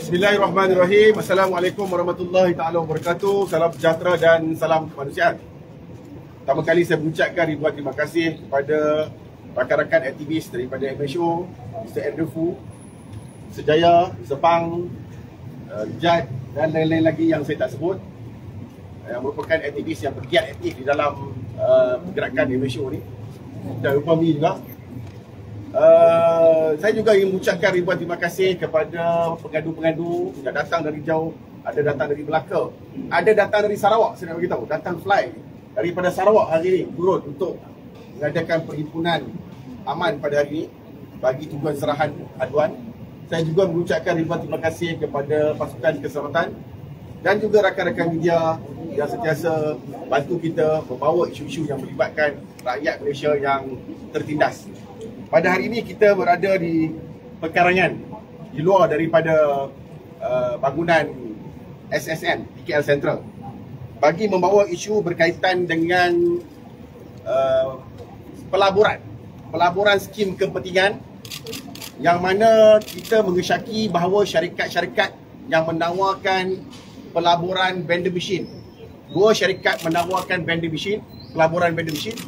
Bismillahirrahmanirrahim. Assalamualaikum warahmatullahi taala wabarakatuh. Salam sejahtera dan salam kemanusiaan. Pertama kali saya mengucapkan ribuan terima kasih kepada rakan-rakan aktivis daripada MSO, Mr. Andrew Fu, Sejaya, Sepang, Jad dan lain-lain lagi yang saya tak sebut, yang merupakan aktivis yang bergiat aktif di dalam gerakan MSO ni, dan Upami juga. Saya juga ingin mengucapkan ribuan terima kasih kepada pengadu-pengadu yang datang dari jauh. Ada datang dari Melaka, ada datang dari Sarawak. Saya nak beritahu, datang fly daripada Sarawak hari ini turun untuk mengadakan perhimpunan aman pada hari ini bagi tujuan serahan aduan. Saya juga mengucapkan ribuan terima kasih kepada pasukan keselamatan dan juga rakan-rakan media yang sentiasa bantu kita membawa isu-isu yang melibatkan rakyat Malaysia yang tertindas. Pada hari ini kita berada di Pekarangan, di luar daripada bangunan SSN di KL Central, bagi membawa isu berkaitan dengan pelaburan skim kepentingan, yang mana kita mengesyaki bahawa syarikat-syarikat yang menawarkan pelaburan vending machine, dua syarikat menawarkan vending machine, pelaburan vending machine,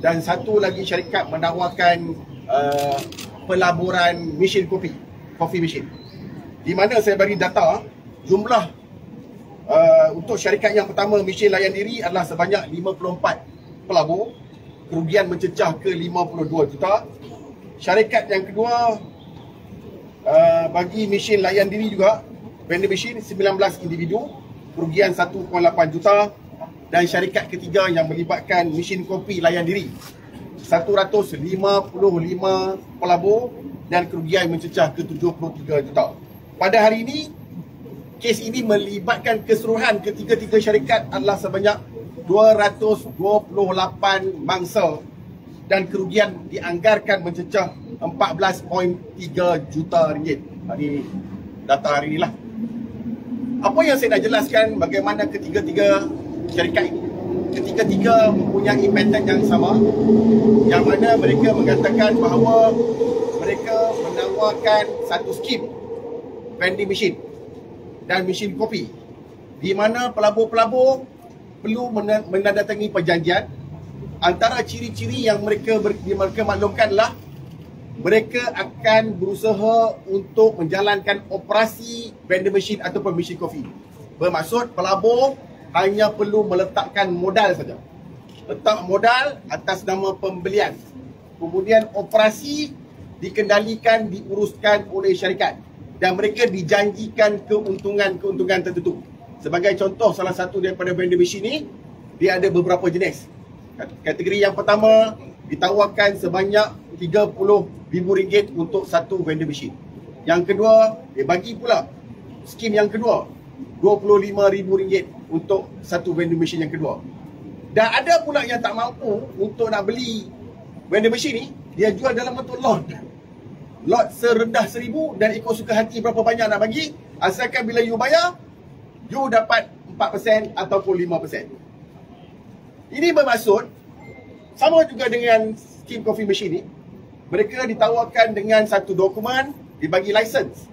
dan satu lagi syarikat menawarkan pelaburan mesin coffee machine, di mana saya bagi data jumlah untuk syarikat yang pertama, mesin layan diri, adalah sebanyak 54 pelabur, kerugian mencecah ke 52 juta. Syarikat yang kedua bagi mesin layan diri juga, vending machine, 19 individu, kerugian 1.8 juta. Dan syarikat ketiga yang melibatkan mesin kopi layan diri, 155 pelabur dan kerugian mencecah ke 73 juta. Pada hari ini, kes ini melibatkan keseluruhan ketiga-tiga syarikat adalah sebanyak 228 mangsa dan kerugian dianggarkan mencecah 14.3 juta ringgit. Ini data hari inilah. Apa yang saya nak jelaskan, bagaimana ketiga-tiga syarikat ini, ketiga-tiga mempunyai pattern yang sama, yang mana mereka mengatakan bahawa mereka menawarkan satu skim vending machine dan mesin kopi, di mana pelabur-pelabur perlu menandatangani perjanjian. Antara ciri-ciri yang mereka maklumkan adalah mereka akan berusaha untuk menjalankan operasi vending machine ataupun mesin kopi. Bermaksud pelabur hanya perlu meletakkan modal saja. Letak modal atas nama pembelian. Kemudian operasi dikendalikan, diuruskan oleh syarikat. Dan mereka dijanjikan keuntungan tertentu. Sebagai contoh, salah satu daripada vending machine ni, dia ada beberapa jenis. Kategori yang pertama, ditawarkan sebanyak RM30,000 untuk satu vending machine. Yang kedua, dia bagi pula skim yang kedua, RM25,000 untuk satu vending machine yang kedua. Dan ada pula yang tak mampu untuk nak beli vending machine ni, dia jual dalam bentuk lot. Lot serendah RM1,000 dan ikut suka hati berapa banyak nak bagi, asalkan bila you bayar, you dapat 4% ataupun 5%. Ini bermaksud sama juga dengan skim coffee machine ni. Mereka ditawarkan dengan satu dokumen, dibagi lisens,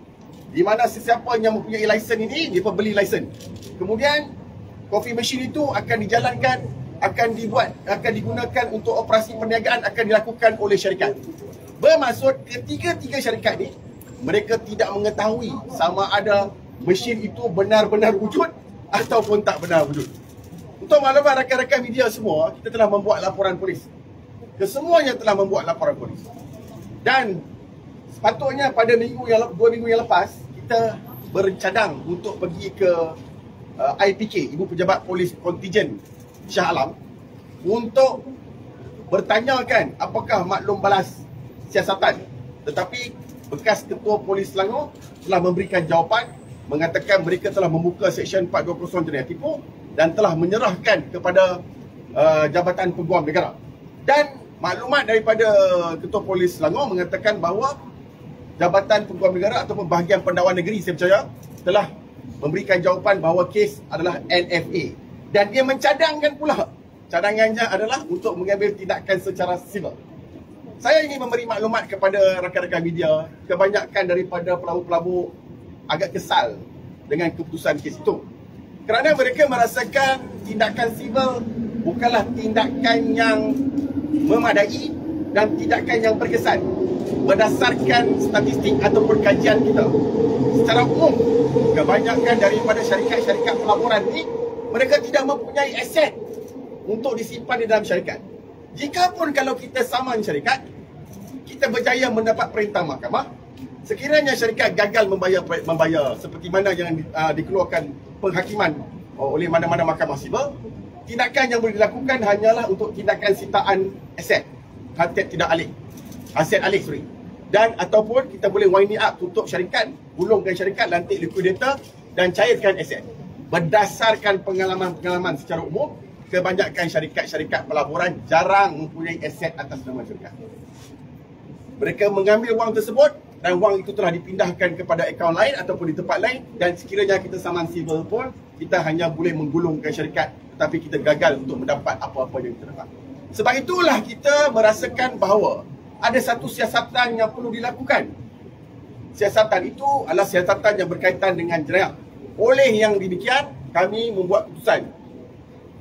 di mana sesiapa yang mempunyai lisen ini, dia beli lisen. Kemudian coffee machine itu akan dijalankan, akan digunakan untuk operasi perniagaan, akan dilakukan oleh syarikat. Bermaksud ketiga-tiga syarikat ni, mereka tidak mengetahui sama ada mesin itu benar-benar wujud ataupun tak benar wujud. Untuk maklumat rakan-rakan media semua, kita telah membuat laporan polis. Kesemuanya telah membuat laporan polis. Dan sepatutnya pada 2 minggu yang lepas, kita berencadang untuk pergi ke IPK, Ibu Pejabat Polis Kontijen Shah Alam, untuk bertanyakan apakah maklum balas siasatan. Tetapi bekas Ketua Polis Selangor telah memberikan jawapan, mengatakan mereka telah membuka Seksyen 420 jenayah tipu dan telah menyerahkan kepada Jabatan Peguam Negara. Dan maklumat daripada Ketua Polis Selangor mengatakan bahawa Jabatan Peguam Negara ataupun bahagian Pendakwan Negeri, saya percaya, telah memberikan jawapan bahawa kes adalah NFA. Dan dia mencadangkan pula, cadangannya adalah untuk mengambil tindakan secara sivil. Saya ingin memberi maklumat kepada rakan-rakan media, kebanyakan daripada pelabur-pelabur agak kesal dengan keputusan kes itu. Kerana mereka merasakan tindakan sivil bukanlah tindakan yang memadai dan tindakan yang berkesan. Berdasarkan statistik ataupun kajian kita, secara umum, kebanyakan daripada syarikat-syarikat pelaburan ini, mereka tidak mempunyai aset untuk disimpan di dalam syarikat. Jikapun kalau kita saman syarikat, kita berjaya mendapat perintah mahkamah, sekiranya syarikat gagal membayar seperti mana yang dikeluarkan penghakiman oleh mana-mana mahkamah sivil, tindakan yang boleh dilakukan hanyalah untuk tindakan sitaan aset, aset alih, dan ataupun kita boleh winding up, tutup syarikat, gulungkan syarikat, lantik liquidator dan cairkan aset. Berdasarkan pengalaman secara umum, kebanyakan syarikat-syarikat pelaburan jarang mempunyai aset atas nama syarikat. Mereka mengambil wang tersebut dan wang itu telah dipindahkan kepada akaun lain ataupun di tempat lain, dan sekiranya kita saman civil pun, kita hanya boleh menggulungkan syarikat, tetapi kita gagal untuk mendapat apa-apa yang kita dapat. Sebab itulah kita merasakan bahawa ada satu siasatan yang perlu dilakukan. Siasatan itu adalah siasatan yang berkaitan dengan jenayah. Oleh yang demikian, kami membuat keputusan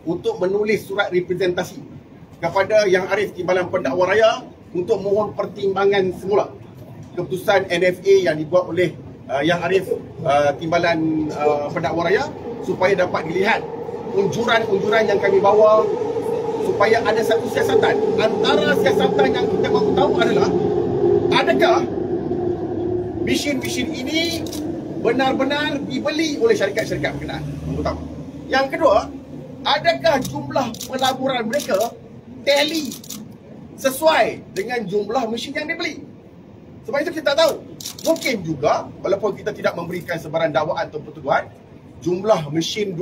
untuk menulis surat representasi kepada Yang Arif Timbalan Pendakwa Raya untuk mohon pertimbangan semula keputusan NFA yang dibuat oleh Yang Arif Timbalan Pendakwa Raya, supaya dapat dilihat unjuran-unjuran yang kami bawa, supaya ada satu siasatan. Antara siasatan yang kita mahu tahu adalah, adakah mesin-mesin ini benar-benar dibeli oleh syarikat-syarikat berkenaan? Pertama. Yang kedua, adakah jumlah pelaburan mereka tally sesuai dengan jumlah mesin yang dibeli? Sebab itu kita tahu, mungkin juga walaupun kita tidak memberikan sebarang dakwaan atau pertuduhan, jumlah mesin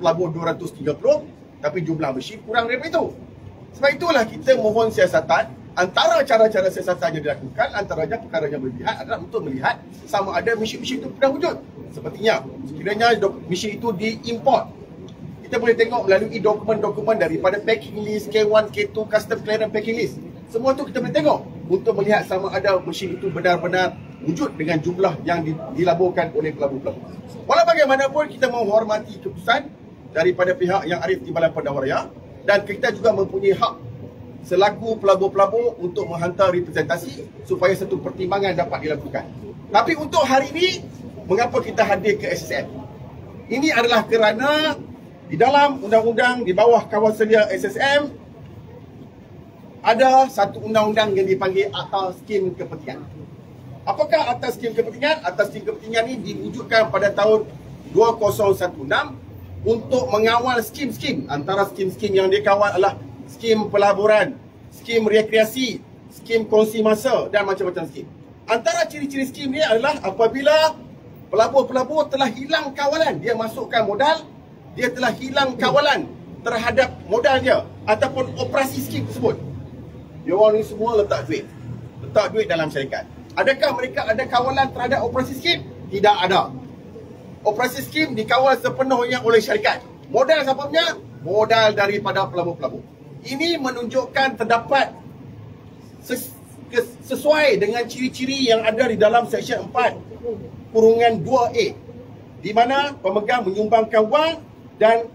pelabuhan 230, tapi jumlah mesin kurang daripada itu. Sebab itulah kita mohon siasatan. Antara cara-cara siasatan yang dilakukan, antaranya perkara yang berpihak adalah untuk melihat sama ada mesin-mesin itu sudah wujud. Sepertinya, sekiranya mesin itu diimport, kita boleh tengok melalui dokumen-dokumen daripada packing list, K1, K2, custom clearance packing list. Semua itu kita boleh tengok untuk melihat sama ada mesin itu benar-benar wujud dengan jumlah yang dilaburkan oleh pelabur-pelabur. Walau bagaimanapun, kita menghormati keputusan daripada pihak Yang Arif Timbalan Pendakwa Raya, dan kita juga mempunyai hak selaku pelabur-pelabur untuk menghantar representasi supaya satu pertimbangan dapat dilakukan. Tapi untuk hari ini, mengapa kita hadir ke SSM? Ini adalah kerana di dalam undang-undang di bawah kawasan SSM ada satu undang-undang yang dipanggil Akta Skim Kepentingan. Apakah Akta Skim Kepentingan? Akta Skim Kepentingan ini diwujudkan pada tahun 2016 untuk mengawal skim-skim. Antara skim-skim yang dikawal adalah skim pelaburan, skim rekreasi, skim kongsi masa dan macam-macam skim. Antara ciri-ciri skim ni adalah apabila pelabur-pelabur telah hilang kawalan, dia masukkan modal, dia telah hilang kawalan terhadap modal dia ataupun operasi skim tersebut. Dia orang ni semua letak duit dalam syarikat. Adakah mereka ada kawalan terhadap operasi skim? Tidak ada. Operasi skim dikawal sepenuhnya oleh syarikat. Modal siapa punya? Modal daripada pelabur-pelabur. Ini menunjukkan terdapat sesuai dengan ciri-ciri yang ada di dalam Seksyen 4(2)A, di mana pemegang menyumbangkan wang dan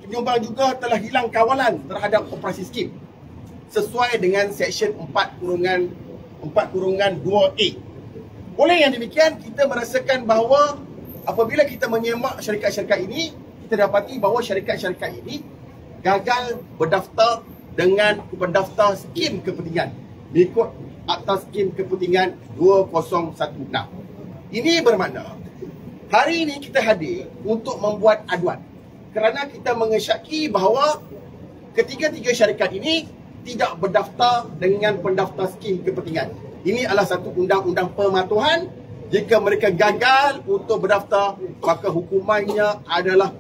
penyumbang juga telah hilang kawalan terhadap operasi skim sesuai dengan Seksyen 4(2)A. Oleh yang demikian, kita merasakan bahawa apabila kita menyemak syarikat-syarikat ini, kita dapati bahawa syarikat-syarikat ini gagal berdaftar dengan pendaftar skim kepentingan mengikut Akta Skim Kepentingan 2016. Ini bermakna hari ini kita hadir untuk membuat aduan kerana kita mengesyaki bahawa ketiga-tiga syarikat ini tidak berdaftar dengan pendaftar skim kepentingan. Ini adalah satu undang-undang pematuhan. Jika mereka gagal untuk berdaftar, maka hukumannya adalah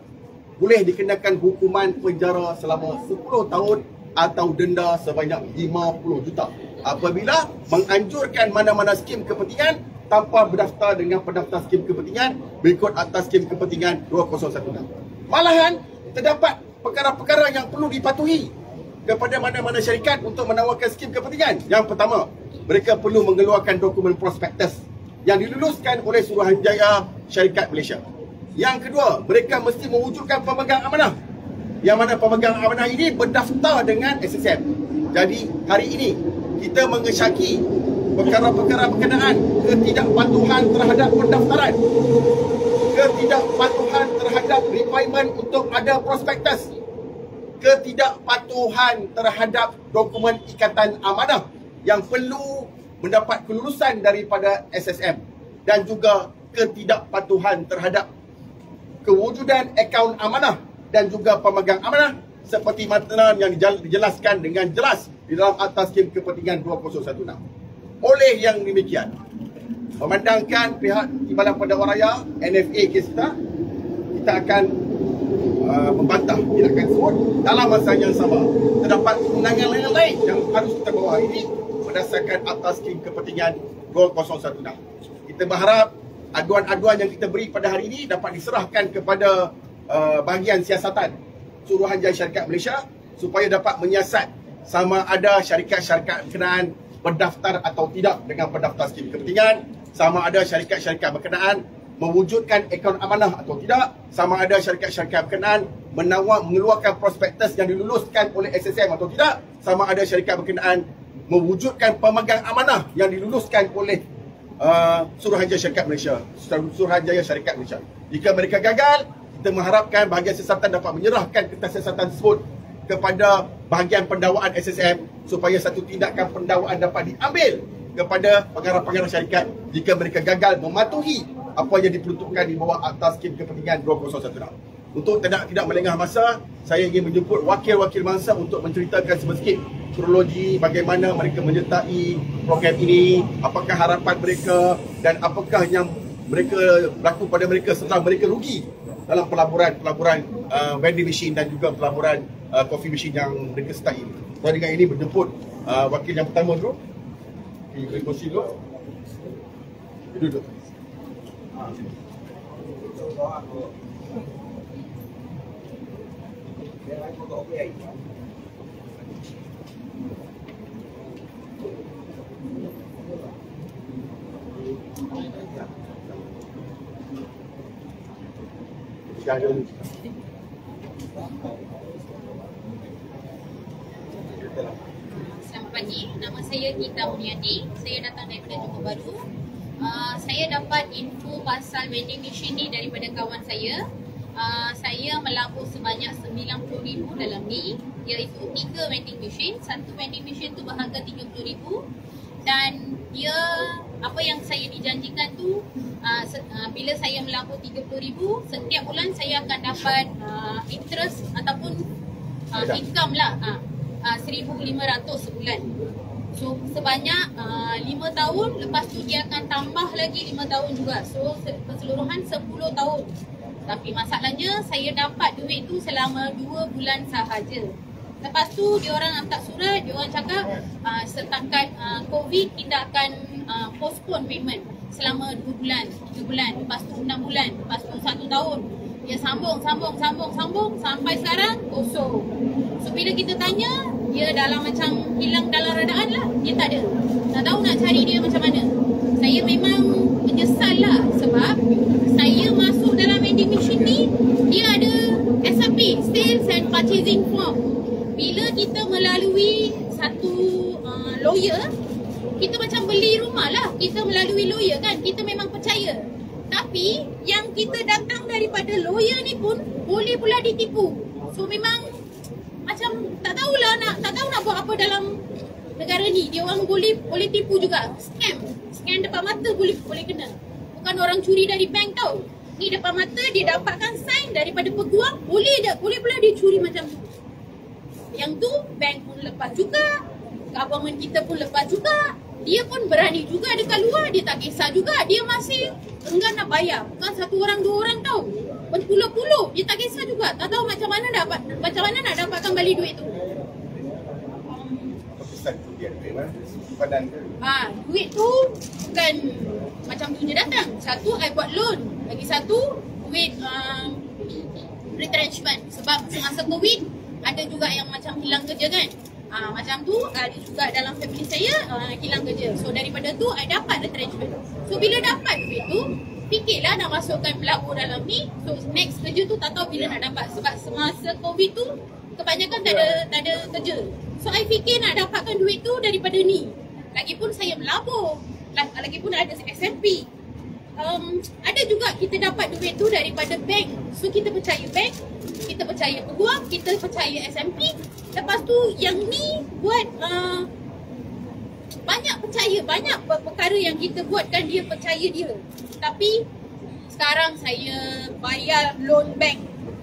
boleh dikenakan hukuman penjara selama 10 tahun atau denda sebanyak 50 juta apabila menganjurkan mana-mana skim kepentingan tanpa berdaftar dengan pendaftar skim kepentingan berikut Akta Skim Kepentingan 2016. Malahan, terdapat perkara-perkara yang perlu dipatuhi kepada mana-mana syarikat untuk menawarkan skim kepentingan. Yang pertama, mereka perlu mengeluarkan dokumen prospektus yang diluluskan oleh Suruhanjaya syarikat Malaysia. Yang kedua, mereka mesti mewujudkan pemegang amanah. Yang mana pemegang amanah ini berdaftar dengan SSM. Jadi hari ini kita mengesyaki perkara-perkara berkenaan ketidakpatuhan terhadap pendaftaran, ketidakpatuhan terhadap requirement untuk ada prospektus, ketidakpatuhan terhadap dokumen ikatan amanah yang perlu mendapat kelulusan daripada SSM, dan juga ketidakpatuhan terhadap kewujudan akaun amanah dan juga pemegang amanah seperti mana yang dijelaskan dengan jelas di dalam Akta Skim Kepentingan 2016. Oleh yang demikian, memandangkan pihak Timbalan Pendakwa Raya NFA kes kita akan membantah tindakan tersebut. Dalam masa yang sama, terdapat kemenangan lain yang harus kita bawa ini berdasarkan Akta Skim Kepentingan 2016. Kita berharap aduan-aduan yang kita beri pada hari ini dapat diserahkan kepada bahagian siasatan Suruhanjaya Syarikat Malaysia supaya dapat menyiasat sama ada syarikat-syarikat berkenaan berdaftar atau tidak dengan pendaftar skim kepentingan, sama ada syarikat-syarikat berkenaan mewujudkan akaun amanah atau tidak, sama ada syarikat-syarikat berkenaan mengeluarkan prospektus yang diluluskan oleh SSM atau tidak, sama ada syarikat berkenaan mewujudkan pemegang amanah yang diluluskan oleh Suruhanjaya Syarikat Malaysia, Suruhanjaya Syarikat Malaysia. Jika mereka gagal, kita mengharapkan bahagian siasatan dapat menyerahkan kertas siasatan tersebut kepada bahagian pendakwaan SSM supaya satu tindakan pendakwaan dapat diambil kepada pengarah-pengarah syarikat jika mereka gagal mematuhi apa yang diperuntukkan di bawah Akta Skim Kepentingan 2016. Untuk tidak melengah masa, saya ingin menjemput wakil-wakil mangsa untuk menceritakan sedikit kronologi bagaimana mereka menyertai program ini, apakah harapan mereka dan apakah yang mereka berlaku pada mereka setelah mereka rugi dalam pelaburan vending machine dan juga pelaburan coffee machine yang mereka sertai. Saya dengan ini menjemput wakil yang pertama dulu. Beri kursi dulu. Duduk. Selamat pagi, nama saya Gita Muniati. Saya datang daripada Johor Bahru. Saya dapat info pasal vending machine ni daripada kawan saya. Saya melabur sebanyak 90,000 dalam ni, iaitu 3 vending machine. Satu vending machine tu berharga 30,000 dan dia apa yang saya dijanjikan tu bila saya melabur 30,000, setiap bulan saya akan dapat interest ataupun income lah 1,500 sebulan. So sebanyak 5 tahun, lepas tu dia akan tambah lagi 5 tahun juga. So keseluruhan 10 tahun. Tapi masalahnya saya dapat duit tu selama 2 bulan sahaja. Lepas tu diorang hantar surat, diorang cakap setakat COVID kita akan postpone payment selama 2 bulan, 3 bulan, lepas tu 6 bulan, lepas tu 1 tahun. Dia sambung sampai sekarang kosong. So bila kita tanya, dia dalam macam hilang dalam redaan lah. Dia tak ada. Tak tahu nak cari dia macam mana. Saya memang menyesal lah sebab saya masuk dalam vending machine ni, dia ada SAP, Sales and Purchasing Form. Bila kita melalui satu lawyer, kita macam beli rumah lah. Kita melalui lawyer kan, kita memang percaya. Tapi yang kita datang daripada lawyer ni pun boleh pula ditipu. So memang macam tak tahu nak buat apa dalam negara ni. Dia orang boleh tipu juga. Scam depan mata boleh kena. Bukan orang curi dari bank tau. Ni depan mata dia dapatkan sign daripada peguam, boleh pula dia curi macam tu. Yang tu bank pun lepas juga, government kita pun lepas juga. Dia pun berani juga dekat luar, dia tak kisah juga. Dia masih enggan nak bayar. Bukan 1 orang 2 orang tau, berpuluh-puluh. Dia tak kisah juga. Tak tahu macam mana nak dapatkan balik duit tu. Duit tu bukan macam tu je datang. Satu I buat loan, lagi satu duit retrenchment. Sebab semasa COVID ada juga yang macam hilang kerja kan. Macam tu ada juga dalam family saya hilang kerja. So daripada tu I dapat retrenchment. So bila dapat duit tu, fikirlah nak masukkan pelabur dalam ni. So next kerja tu tak tahu bila nak dapat. Sebab semasa COVID tu kebanyakan tak ada kerja. So I fikir nak dapatkan duit tu daripada ni. Lagipun saya melabur, lagipun ada SMP. Ada juga kita dapat duit tu daripada bank. So kita percaya bank, kita percaya peguam, kita percaya SMP. Lepas tu yang ni buat banyak percaya, banyak perkara yang kita buatkan dia percaya dia. Tapi sekarang saya bayar loan bank.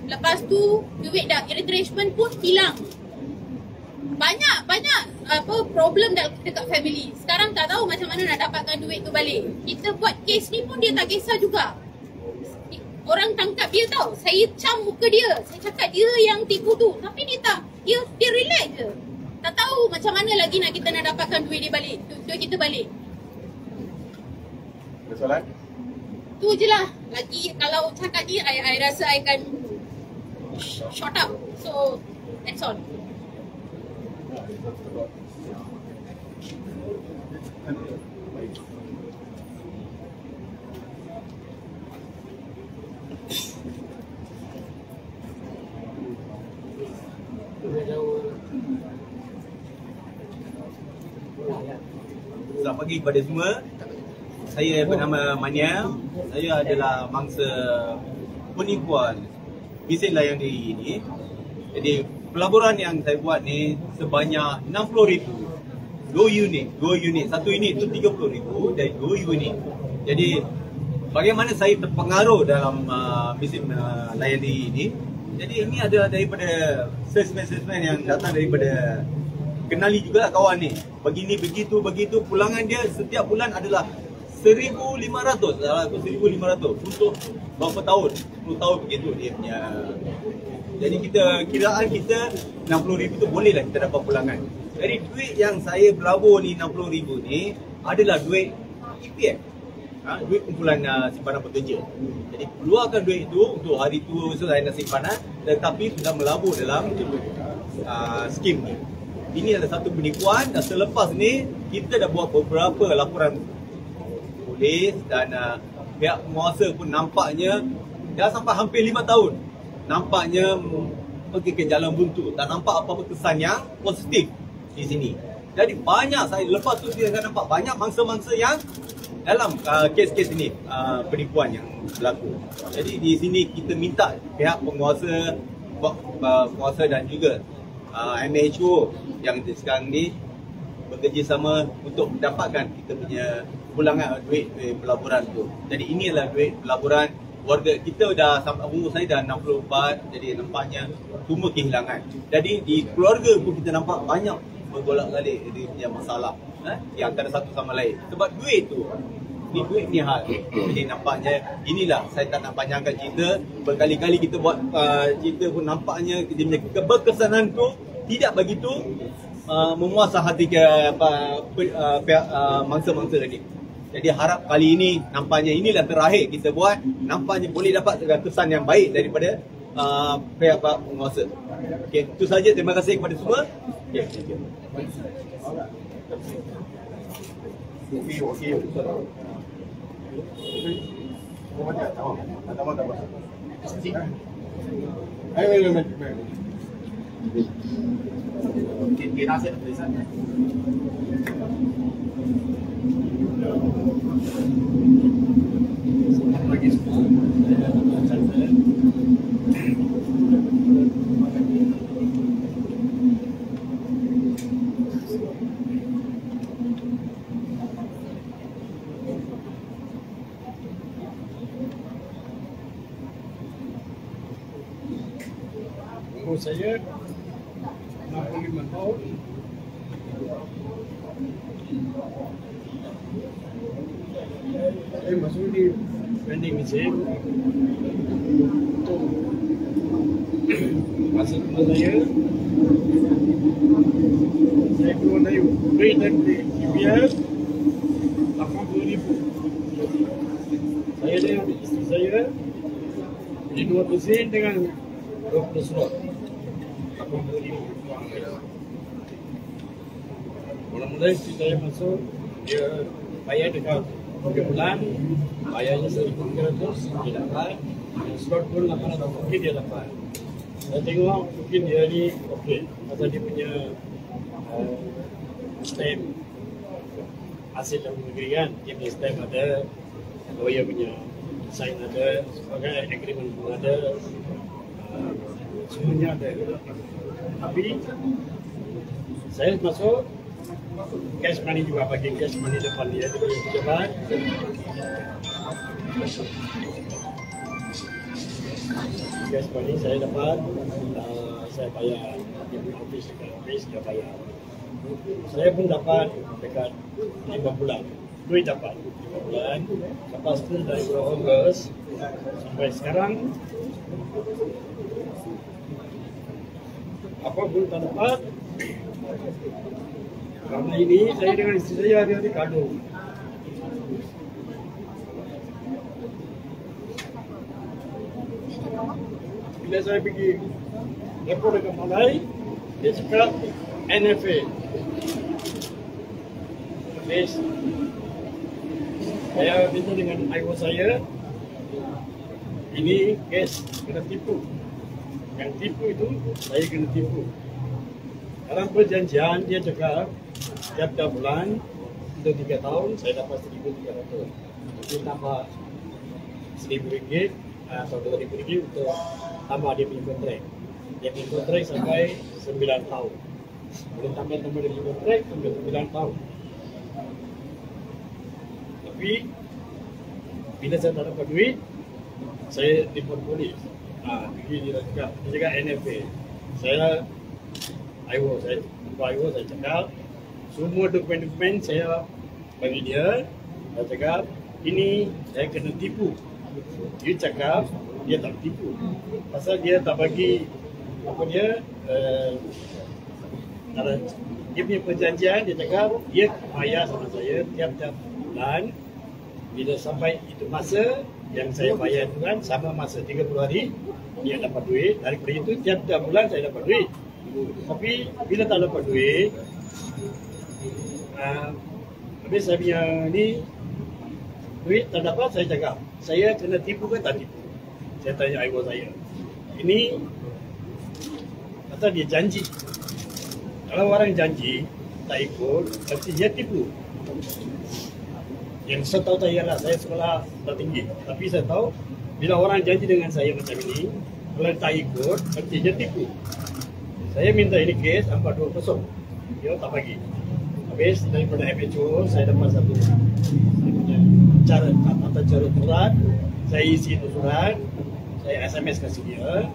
Lepas tu duit dah retrenchment pun hilang. Banyak problem dekat family. Sekarang tak tahu macam mana nak dapatkan duit tu balik. Kita buat kes ni pun dia tak kisah juga. Orang tangkap dia tahu. Saya cam muka dia. Saya cakap dia yang tipu tu. Tapi dia tak. Dia relax je. Tak tahu macam mana lagi kita nak dapatkan duit dia balik. Duit kita balik. Ada soalan? Tu je lah. Lagi kalau cakap ni, I rasa I akan short up. So, that's all. Selamat pagi kepada semua. Saya bernama Mania. Saya adalah mangsa penipuan mesin layan diri ini. Jadi pelaburan yang saya buat ni sebanyak 60,000. 2 unit. Satu unit tu 30,000 dan 2 unit. Jadi bagaimana saya terpengaruh dalam mesin layan diri ini? Jadi ini adalah daripada salesman yang datang daripada kenali juga lah kawan ni. Begini begitu pulangan dia setiap bulan adalah 1,500. Aku 1,500 untuk berapa tahun? 10 tahun begitu dia punya. Jadi kiraan kita 60,000 tu bolehlah kita dapat pulangan. Jadi duit yang saya berlabur ni 60,000 ni adalah duit EPF. Duit kumpulan simpanan pekerja. Jadi keluarkan duit itu untuk hari tua saya nak simpanan, tetapi sudah melabur dalam skim ni. Ini adalah satu penipuan dan selepas ni kita dah buat beberapa laporan polis dan pihak penguasa pun nampaknya dah sampai hampir 5 tahun. Nampaknya pergi ke jalan buntu, tak nampak apa-apa kesan yang positif di sini. Jadi banyak saya lepas tu saya akan nampak banyak mangsa-mangsa yang dalam kes-kes ini penipuan yang berlaku. Jadi di sini kita minta pihak penguasa dan juga MHO yang sekarang ni bekerjasama untuk mendapatkan kita punya pulangan duit pelaburan tu. Jadi ini adalah duit pelaburan warga kita dah sampai umur saya dah 64, jadi nampaknya semua kehilangan. Jadi di keluarga pun kita nampak banyak bergolak-galik dia punya masalah di antara satu sama lain. Sebab duit tu duit ni hal. Jadi nampaknya inilah saya tak nak panjangkan cerita. Berkali-kali kita buat cerita pun nampaknya dia punya keberkesanan tu tidak begitu memuaskan hati mangsa-mangsa lagi. Jadi harap kali ini nampaknya inilah terakhir kita buat. Nampaknya boleh dapat kesan yang baik daripada pihak penguasa. Okey, itu saja. Terima kasih kepada semua. Okey, thank you. Okey. Okey, nasihat tulisan. Selamat pagi semua. Umur saya 65 tahun. Saya masuk di vending mesin untuk masa tua saya keluar dari duit dan EPF 80,000. Saya dan isteri saya beli 2 mesin dengan 20 slot 80,000. Mula-mula isteri saya masuk, dia bayar dekat 3 bulan, bayarnya 1,300 dia dapat, dan slot pun 800 mungkin dia dapat. Saya tengok mungkin dia ni okey, pasal dia punya stamp hasil dalam negeri kan, dia punya stamp ada, lawyer punya sign ada, sebagai agreement pun ada, semuanya ada. Tapi saya masuk cash money juga, bagi cash money depan dia punya pejabat. Cash money saya dapat, saya bayar dia punya office dekat office, dia bayar. Saya pun dapat dekat 5 bulan, duit dapat 5 bulan. Lepas tu dari bulan Ogos sampai sekarang apa pun tak dapat. Karena ini saya dengan isteri saya hari-hari gaduh. Bila saya pergi report dekat Malai, dia cakap NFA. Habis saya minta dengan IO saya, ini kes kena tipu. Yang tipu itu saya kena tipu. Dalam perjanjian dia cakap tiap bulan untuk 3 tahun saya dapat 1,300. Dia tambah RM1,000 atau RM2,000 untuk tambah dia punya kontrak. Dia punya kontrak sampai 9 tahun. Boleh tambah dari kontrak sampai 9 tahun. Tapi bila saya tak dapat duit, saya telefon polis. Dia cakap NFA. Saya cakap semua dokumen-dokumen saya bagi dia. Saya cakap ini saya kena tipu. Dia cakap dia tak tipu, pasal dia tak bagi apa dia dia punya perjanjian. Dia cakap dia bayar sama saya tiap-tiap bulan. Bila sampai itu masa yang saya bayar itu kan sama masa 30 hari dia dapat duit. Daripada itu tiap-tiap bulan saya dapat duit. Tapi bila tak dapat duit, habis saya punya ni duit tak dapat, saya cakap saya kena tipu ke tak tipu. Saya tanya ibu saya, ini kata dia janji. Kalau orang janji tak ikut, berarti dia tipu. Yang saya tahu saya lah, saya sekolah dah tinggi, tapi saya tahu bila orang janji dengan saya macam ini, kalau tak ikut, berarti dia tipu. Saya minta ini kes 420, dia tak bagi. Habis daripada FHO saya dapat satu cara surat, saya isi itu surat, saya SMS kasih dia.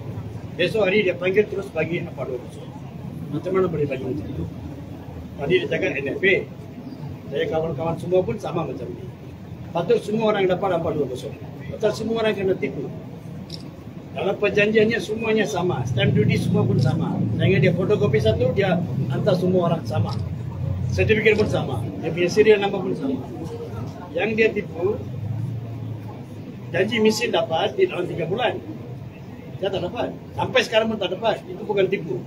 Besok hari dia panggil terus bagi 420. Macam mana boleh bagi macam itu? Tadi dia cakap NFA. Saya kawan-kawan semua pun sama macam ini. Patut semua orang dapat 420. Patut semua orang kena tipu. Dalam perjanjiannya semuanya sama, stamp duty semua pun sama. Sehingga dia fotokopi satu, dia hantar semua orang sama. Sertifikat pun sama, dia punya serial number pun sama. Yang dia tipu, janji misi dapat di dalam 3 bulan. Dia tak dapat, sampai sekarang pun tak dapat. Itu bukan tipu.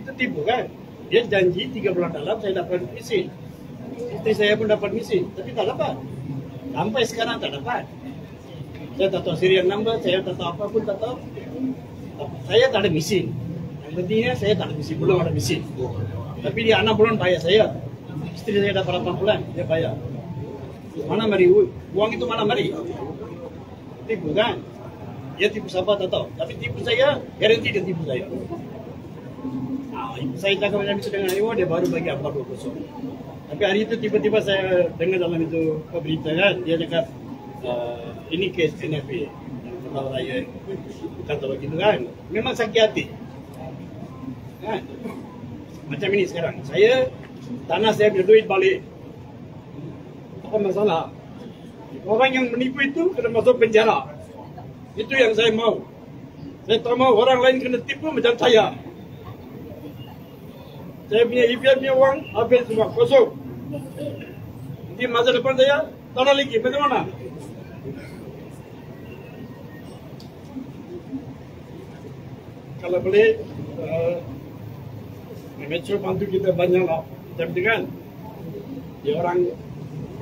Itu tipu kan? Dia janji 3 bulan dalam saya dapat misi. Isteri saya pun dapat misi, tapi tak dapat. Sampai sekarang tak dapat. Saya tak tahu serial number, saya tak tahu apa pun tak tahu. Saya tak ada mesin. Yang pentingnya saya tak ada mesin, belum ada mesin. Tapi dia 6 bulan bayar saya. Isteri saya dapat 8 bulan, dia bayar. Mana mari? Uang itu mana mari? Tipu kan? Dia tipu siapa tak tahu. Tapi tipu saya, garanti dia tipu saya. Saya cakap macam itu dengan Iwo, dia baru bagi 420. Tapi hari itu tiba-tiba saya dengar dalam itu berita kan, dia cakap ini kes NFA yang ketawa raya. Kata begitu kan, memang sakit hati kan? Macam ini sekarang, saya tanah saya punya duit balik. Apa masalah? Orang yang menipu itu kena masuk penjara. Itu yang saya mau. Saya tak mau orang lain kena tipu macam saya. Saya punya IPR punya uang habis semua, kosong. Nanti masa depan saya tanah lagi, bagaimana? Kalau boleh, Metro bantu kita banyak lah. Macam itu kan, dia orang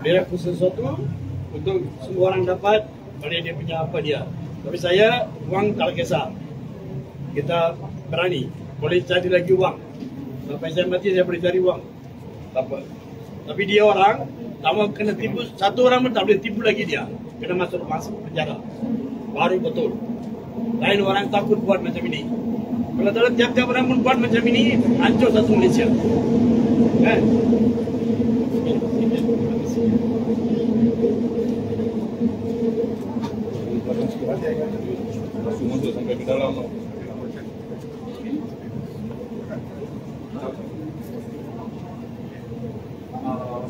Dia laku sesuatu untuk semua orang dapat, boleh dia punya apa dia. Tapi saya, wang tak kisah. Kita berani, boleh cari lagi wang. Sampai saya mati, saya boleh cari wang. Tak apa. Tapi dia orang, tak mau kena tipu, satu orang pun tak boleh tipu lagi dia. Kena masuk penjara. Baru betul. Lain orang takut buat macam ini. Kalau dalam tiap-tiap orang pun buat macam ini, hancur satu Malaysia. Kan? Sampai ke dalam.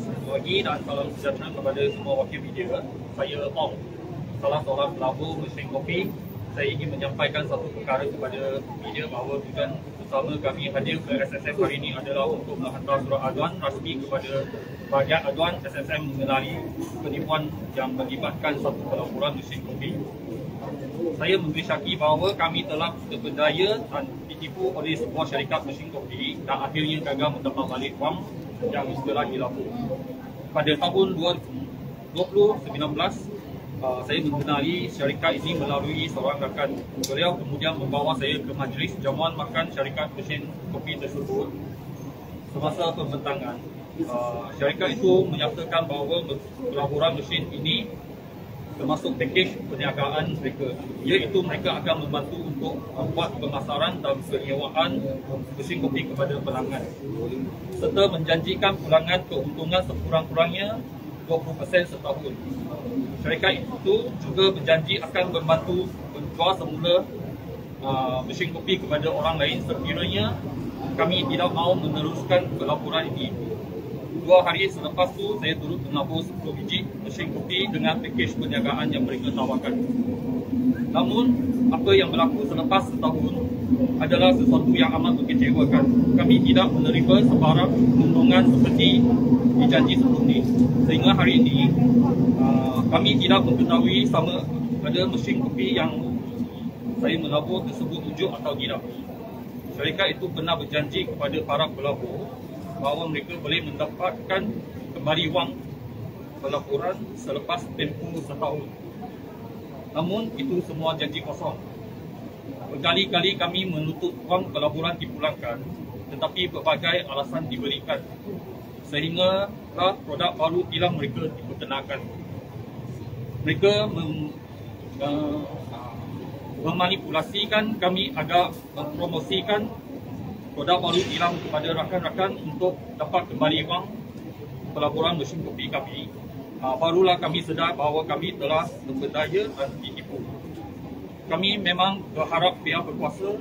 Satu lagi dan salam sejahtera kepada semua wakil media. Saya Ong, salah seorang pelabur mesin kopi. Saya ingin menyampaikan satu perkara kepada media bahawa tujuan utama kami hadir ke SSM hari ini adalah untuk menghantar surat aduan rasmi kepada bahagian aduan SSM mengenai penipuan yang melibatkan satu pelaburan mesin kopi. Saya mengisyaki bahawa kami telah terpedaya dan ditipu oleh sebuah syarikat mesin kopi dan akhirnya gagal mendapat balik wang yang telah dilapor. Pada tahun 2019, saya mengenali syarikat ini melalui seorang rakan. Beliau kemudian membawa saya ke majlis jamuan makan syarikat mesin kopi tersebut. Semasa pembentangan, syarikat itu menyatakan bahawa pelaburan mesin ini termasuk pakej perniagaan mereka, iaitu mereka akan membantu untuk buat pemasaran dan penyewaan mesin kopi kepada pelanggan serta menjanjikan pulangan keuntungan sekurang-kurangnya 20% setahun. Syarikat itu juga berjanji akan membantu menjual semula mesin kopi kepada orang lain sekiranya kami tidak mahu meneruskan pelaburan ini. 2 hari selepas tu saya turut menabur 10 biji mesin kopi dengan pakej perniagaan yang mereka tawarkan. Namun apa yang berlaku selepas setahun adalah sesuatu yang amat mengecewakan. Kami tidak menerima sebarang keuntungan seperti dijanji sebelum ini. Sehingga hari ini kami tidak mengetahui sama ada mesin kopi yang saya menabur tersebut wujud atau tidak. Syarikat itu pernah berjanji kepada para pelabur bahawa mereka boleh mendapatkan kembali wang pelaburan selepas tempoh setahun. Namun itu semua janji kosong. Berkali-kali kami menuntut wang pelaburan dipulangkan, tetapi berbagai alasan diberikan sehingga produk baru hilang mereka diperkenalkan. Mereka memanipulasikan kami agar mempromosikan produk baru hilang kepada rakan-rakan untuk dapat kembali wang pelaburan mesin kopi kami. Barulah kami sedar bahawa kami telah terpedaya dan ditipu. Kami memang berharap pihak berkuasa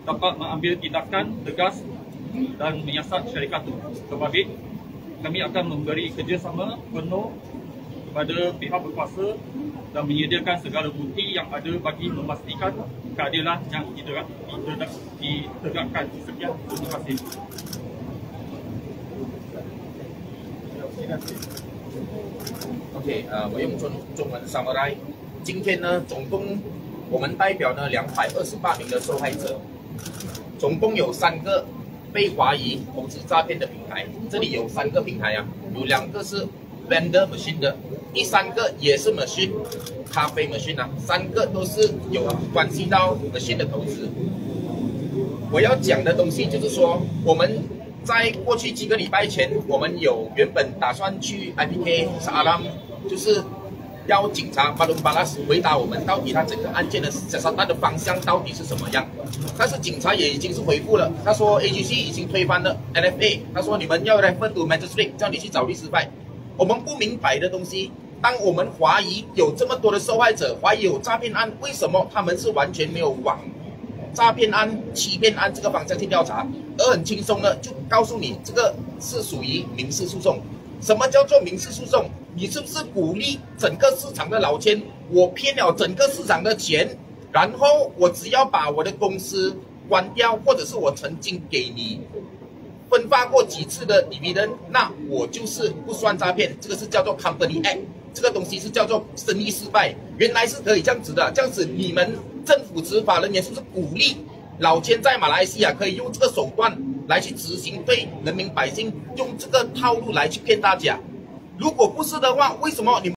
dapat mengambil tindakan tegas dan menyiasat syarikat itu. Sebalik, kami akan memberi kerjasama penuh kepada pihak berkuasa dan menyediakan segala bukti yang ada bagi memastikan keadilan yang ditegakkan. Sekian, terima kasih. OK， 我用中文 summarize。今天呢，总共我们代表呢228名的受害者，总共有3个被怀疑投资诈骗的平台。这里有3个平台啊，有2个是 vendor machine 的，第3个也是 machine， 咖啡 machine 啊，3个都是有关系到 machine 的投资。我要讲的东西就是说，我们在过去几个礼拜前，我们原本打算去 IPK 沙拉，就是要警察巴伦巴拉斯回答我们到底他整个案件的小沙蛋的方向到底是什么样。但是警察也已经是回复了，他说 AGC 已经推翻了 NFA， 他说你们要 refer to magistrate， 叫你去找律师办。我们不明白的东西，当我们怀疑有这么多的受害者，怀疑有诈骗案，为什么他们是完全没有往诈骗案、欺骗案这个方向去调查，而很轻松的就告诉你这个是属于民事诉讼？什么叫做民事诉讼？你是不是鼓励整个市场的老千，我骗了整个市场的钱，然后我只要把我的公司关掉，或者是我曾经给你分发过几次的 dividend， 那我就是不算诈骗，这个是叫做 Company Act， 这个东西是叫做生意失败，原来是可以这样子的，这样子你们政府执法人员是不是鼓励老千在马来西亚可以用这个手段来去执行对人民百姓用这个套路来去骗大家？如果不是的话，为什么你